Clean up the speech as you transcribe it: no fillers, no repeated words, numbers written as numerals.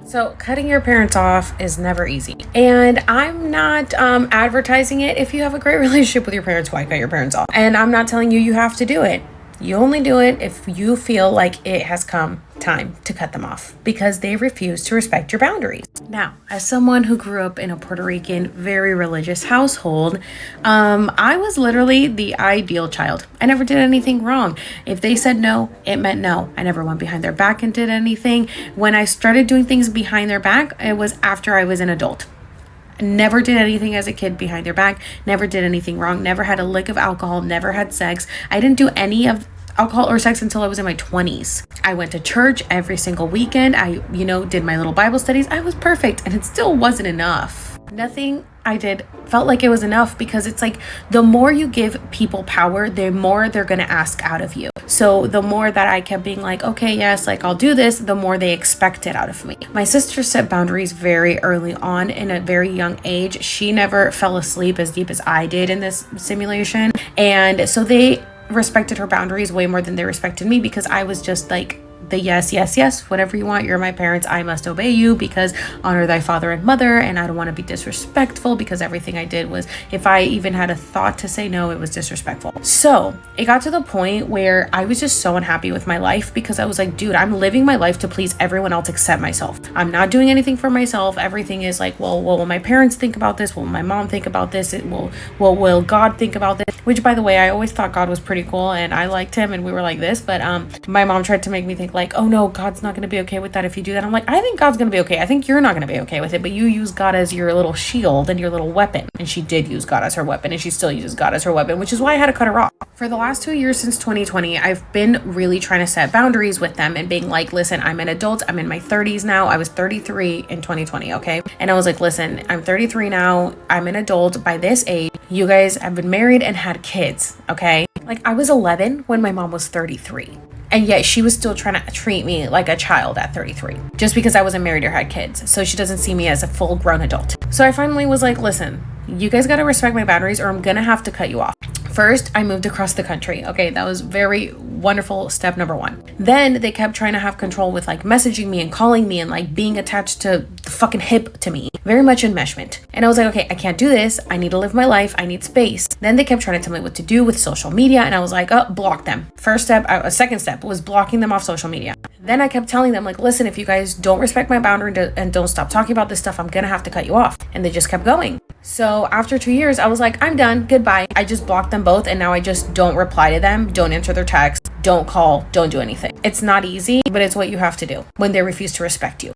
So, cutting your parents off is never easy. And I'm not advertising it. If you have a great relationship with your parents, why cut your parents off? And I'm not telling you have to do it. You only do it if you feel like it has come time to cut them off because they refuse to respect your boundaries. Now, as someone who grew up in a Puerto Rican, very religious household, I was literally the ideal child. I never did anything wrong. If they said no, it meant no. I never went behind their back and did anything. When I started doing things behind their back, it was after I was an adult. Never did anything as a kid behind their back, never did anything wrong, never had a lick of alcohol, never had sex. I didn't do any of alcohol or sex until I was in my 20s. I went to church every single weekend. I, did my little Bible studies. I was perfect, and it still wasn't enough. Nothing I did felt like it was enough because it's like the more you give people power, the more they're going to ask out of you. So the more that I kept being like, okay, yes, like I'll do this, the more they expect it out of me. My sister set boundaries very early on in a very young age. She never fell asleep as deep as I did in this simulation. And so they respected her boundaries way more than they respected me because I was just like the yes, whatever you want, you're my parents, I must obey you because honor thy father and mother, and I don't want to be disrespectful because everything I did was, if I even had a thought to say no, it was disrespectful. So it got to the point where I was just so unhappy with my life because I was like, dude, I'm living my life to please everyone else except myself. I'm not doing anything for myself. Everything is like, well, what will my parents think about this? Will my mom think about this? Will God think about this? Which, by the way, I always thought God was pretty cool and I liked him and we were like this, but my mom tried to make me think like, oh no, God's not going to be okay with that if you do that. I'm like, I think God's going to be okay. I think you're not going to be okay with it, but you use God as your little shield and your little weapon. And she did use God as her weapon, and she still uses God as her weapon, which is why I had to cut her off. For the last 2 years since 2020, I've been really trying to set boundaries with them and being like, listen, I'm an adult. I'm in my 30s now. I was 33 in 2020, okay? And I was like, listen, I'm 33 now. I'm an adult. By this age, you guys have been married and had kids, okay? Like, I was 11 when my mom was 33. And yet she was still trying to treat me like a child at 33 just because I wasn't married or had kids. So she doesn't see me as a full grown adult. So I finally was like, listen, you guys got to respect my boundaries or I'm going to have to cut you off. First, I moved across the country. Okay, that was very wonderful step number one. Then they kept trying to have control with like messaging me and calling me and like being attached to the fucking hip to me. Very much enmeshment. And I was like, okay, I can't do this. I need to live my life. I need space. Then they kept trying to tell me what to do with social media. And I was like, oh, block them. First step, a second step was blocking them off social media. Then I kept telling them like, listen, if you guys don't respect my boundary and don't stop talking about this stuff, I'm going to have to cut you off. And they just kept going. So after 2 years, I was like, I'm done. Goodbye. I just blocked them both. And now I just don't reply to them. Don't answer their texts. Don't call. Don't do anything. It's not easy, but it's what you have to do when they refuse to respect you.